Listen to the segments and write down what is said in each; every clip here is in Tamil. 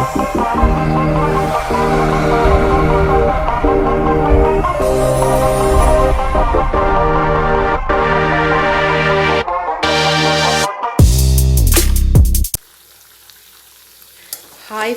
ஹாய்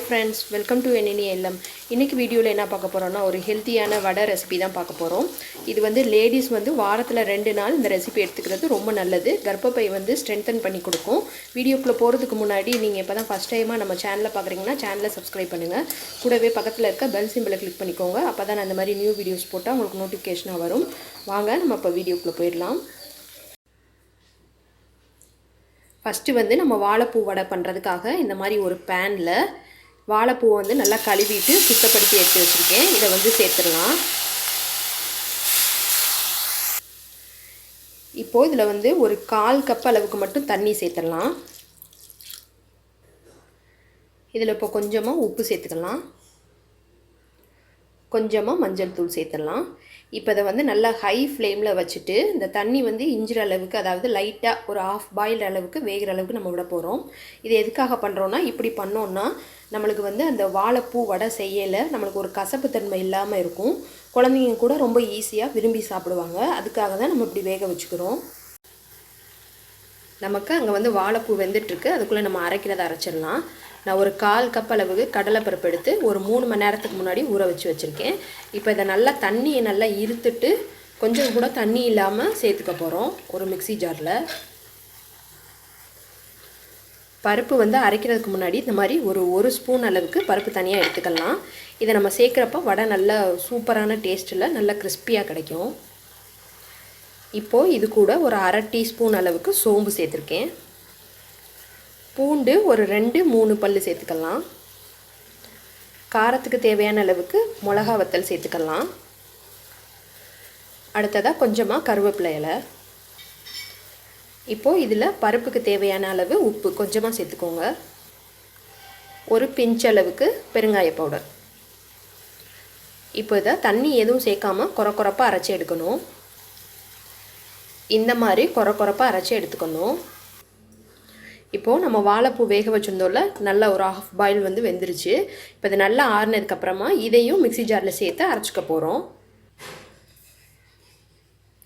ஃப்ரெண்ட்ஸ், வெல்கம் டு என்னென்ன எல்லாம். இன்றைக்கி வீடியோவில் என்ன பார்க்க போகிறோன்னா, ஒரு ஹெல்த்தியான வடை ரெசிபி தான் பார்க்க போகிறோம். இது வந்து லேடிஸ் வந்து வாரத்தில் 2 நாள் இந்த ரெசிபி எடுத்துக்கிறது ரொம்ப நல்லது. கர்ப்பப்பை வந்து ஸ்ட்ரென்தன் பண்ணி கொடுக்கும். வீடியோக்குள்ளே போகிறதுக்கு முன்னாடி நீங்கள் இப்போ தான் ஃபஸ்ட் டைமாக நம்ம சேனலில் பார்க்குறீங்கன்னா சேனலை சப்ஸ்கிரைப் பண்ணுங்கள். கூடவே பக்கத்தில் இருக்க பெல் சிம்பிளை கிளிக் பண்ணிக்கோங்க. அப்போ தான் நான் இந்த மாதிரி நியூ வீடியோஸ் போட்டால் உங்களுக்கு நோட்டிஃபிகேஷனாக வரும். வாங்க நம்ம இப்போ வீடியோக்குள்ளே போயிடலாம். ஃபஸ்ட்டு வந்து நம்ம வாழைப்பூ வடை பண்ணுறதுக்காக இந்த மாதிரி ஒரு பேனில் வாழைப்பூவை வந்து நல்லா கழுவிட்டு சுத்தப்படுத்தி எடுத்து வச்சுருக்கேன். இதை வந்து சேர்த்துடலாம். இப்போது இதில் வந்து ஒரு 1/4 கப் அளவுக்கு மட்டும் தண்ணி சேர்த்துடலாம். இதில் இப்போ கொஞ்சமாக உப்பு சேர்த்துக்கலாம், கொஞ்சமாக மஞ்சள் தூள் சேர்த்துடலாம். இப்போ இதை வந்து நல்லா ஹை ஃப்ளேமில் வச்சுட்டு இந்த தண்ணி வந்து இஞ்சிற அளவுக்கு, அதாவது லைட்டாக ஒரு 1/2 பாயில் அளவுக்கு வேகிற அளவுக்கு நம்ம விட போகிறோம். இது எதுக்காக பண்ணுறோன்னா, இப்படி பண்ணோன்னா நம்மளுக்கு வந்து அந்த வாழைப்பூ வடை செய்யலை நம்மளுக்கு ஒரு கசப்பு தன்மை இல்லாமல் இருக்கும். குழந்தைங்க கூட ரொம்ப ஈஸியாக விரும்பி சாப்பிடுவாங்க. அதுக்காக தான் நம்ம இப்படி வேக வச்சுக்கிறோம். நமக்கு அங்கே வந்து வாழைப்பூ வெந்துட்டுருக்கு. அதுக்குள்ளே நம்ம அரைக்கிறத அரைச்சிடலாம். நான் ஒரு 1/4 கப் அளவுக்கு கடலைப்பருப்பு எடுத்து ஒரு 3 மணி நேரத்துக்கு முன்னாடி ஊற வச்சு வச்சுருக்கேன். இப்போ இதை நல்லா தண்ணியை நல்லா இருத்துட்டு கொஞ்சம் கூட தண்ணி இல்லாமல் சேர்த்துக்க போகிறோம் ஒரு மிக்ஸி ஜாரில். பருப்பு வந்து அரைக்கிறதுக்கு முன்னாடி இந்த மாதிரி ஒரு ஸ்பூன் அளவுக்கு பருப்பு தனியாக எடுத்துக்கலாம். இதை நம்ம சேர்க்குறப்ப வடை நல்ல சூப்பரான டேஸ்ட்டில் நல்லா கிறிஸ்பியாக கிடைக்கும். இப்போது இது கூட ஒரு 1/2 டீஸ்பூன் அளவுக்கு சோம்பு சேர்த்துருக்கேன். பூண்டு ஒரு 2-3 பல் சேர்த்துக்கலாம். காரத்துக்கு தேவையான அளவுக்கு மிளகா வத்தல் சேர்த்துக்கலாம். அடுத்ததாக கொஞ்சமாக கருவேப்பிலை இலை. இப்போது இதில் பருப்புக்கு தேவையான அளவு உப்பு கொஞ்சமாக சேர்த்துக்கோங்க. ஒரு பிஞ்ச் அளவுக்கு பெருங்காய பவுடர். இப்போ இதை தண்ணி எதுவும் சேர்க்காமல் கொரப்பாக அரைச்சி எடுக்கணும். இந்த மாதிரி கொரப்பாக அரைச்சி எடுத்துக்கணும். இப்போது நம்ம வாழைப்பூ வேக வச்சுருந்தோம்ல, நல்லா ஒரு 1/2 பாயில் வந்து வெந்துருச்சு. இப்போ இது நல்லா ஆறுனதுக்கப்புறமா இதையும் மிக்ஸி ஜாரில் சேர்த்து அரைச்சிக்க போகிறோம்.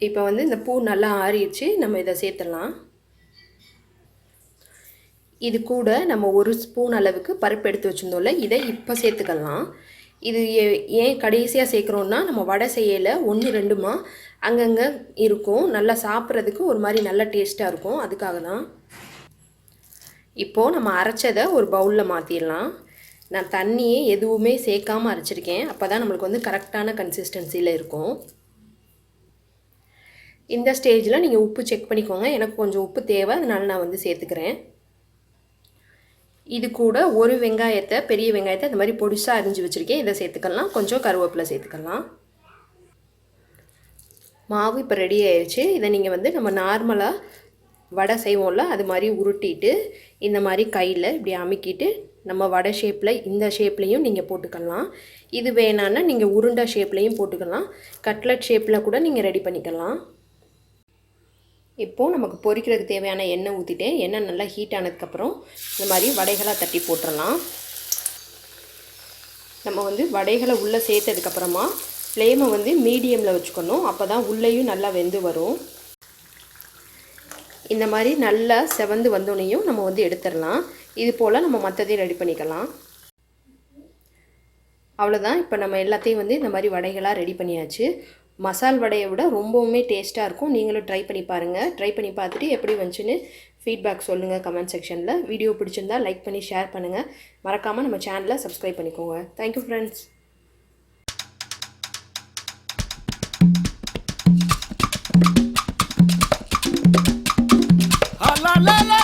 இப்போ வந்து இந்த பூ நல்லா ஆறிடுச்சு. நம்ம இதை சேர்த்துடலாம். இது கூட நம்ம 1 ஸ்பூன் அளவுக்கு பருப்பு எடுத்து வச்சுருந்தோம்ல, இதை இப்போ சேர்த்துக்கலாம். இது ஏன் கடைசியாக சேர்க்குறோன்னா, நம்ம வடை செய்யலை 1-2மா அங்கங்கே இருக்கும். நல்லா சாப்பிட்றதுக்கு ஒரு மாதிரி நல்ல டேஸ்ட்டாக இருக்கும். அதுக்காக தான். இப்போது நம்ம அரைச்சதை ஒரு பவுலில் மாற்றிடலாம். நான் தண்ணியே எதுவுமே சேர்க்காமல் அரைச்சிருக்கேன். அப்போ தான் நம்மளுக்கு வந்து கரெக்டான கன்சிஸ்டன்சியில் இருக்கும். இந்த ஸ்டேஜில் நீங்கள் உப்பு செக் பண்ணிக்கோங்க. எனக்கு கொஞ்சம் உப்பு தேவை, அதனால நான் வந்து சேர்த்துக்கிறேன். இது கூட ஒரு பெரிய வெங்காயத்தை இந்த மாதிரி பொடிசாக அரிஞ்சு வச்சுருக்கேன். இதை சேர்த்துக்கலாம். கொஞ்சம் கருவேப்பிலை சேர்த்துக்கலாம். மாவு இப்போ ரெடி ஆயிடுச்சு. இதை நீங்கள் வந்து நம்ம நார்மலாக வடை செய்வோம்ல, அது மாதிரி உருட்டிட்டு இந்த மாதிரி கையில் இப்படி அமுக்கிட்டு நம்ம வடை ஷேப்பில் இந்த ஷேப்லேயும் நீங்கள் போட்டுக்கலாம். இது வேணான்னா நீங்கள் உருண்டை ஷேப்லேயும் போட்டுக்கலாம். கட்லட் ஷேப்பில் கூட நீங்கள் ரெடி பண்ணிக்கலாம். இப்போது நமக்கு பொரிக்கிறதுக்கு தேவையான எண்ணெய் ஊற்றிட்டேன். எண்ணெய் நல்லா ஹீட் ஆனதுக்கப்புறம் இந்த மாதிரி வடைகளாக தட்டி போட்டுடலாம். நம்ம வந்து வடைகளை உள்ளே சேர்த்ததுக்கப்புறமா ஃப்ளேமை வந்து மீடியமில் வச்சுக்கணும். அப்போ தான் உள்ளேயும் நல்லா வெந்து வரும். இந்த மாதிரி நல்லா செவந்து வந்தோடனையும் நம்ம வந்து எடுத்துடலாம். இது போல் நம்ம மற்றதையும் ரெடி பண்ணிக்கலாம். அவ்வளோதான். இப்போ நம்ம எல்லாத்தையும் வந்து இந்த மாதிரி வடைகளாக ரெடி பண்ணியாச்சு. மசால் வடையை விட ரொம்பவுமே டேஸ்ட்டாக இருக்கும். நீங்களும் ட்ரை பண்ணி பாருங்கள். ட்ரை பண்ணி பார்த்துட்டு எப்படி வந்துச்சுன்னு ஃபீட்பேக் சொல்லுங்கள் கமெண்ட் செக்ஷனில். வீடியோ பிடிச்சிருந்தா லைக் பண்ணி ஷேர் பண்ணுங்கள். மறக்காமல் நம்ம சேனலை சப்ஸ்கிரைப் பண்ணிக்கோங்க. Thank you friends. La la la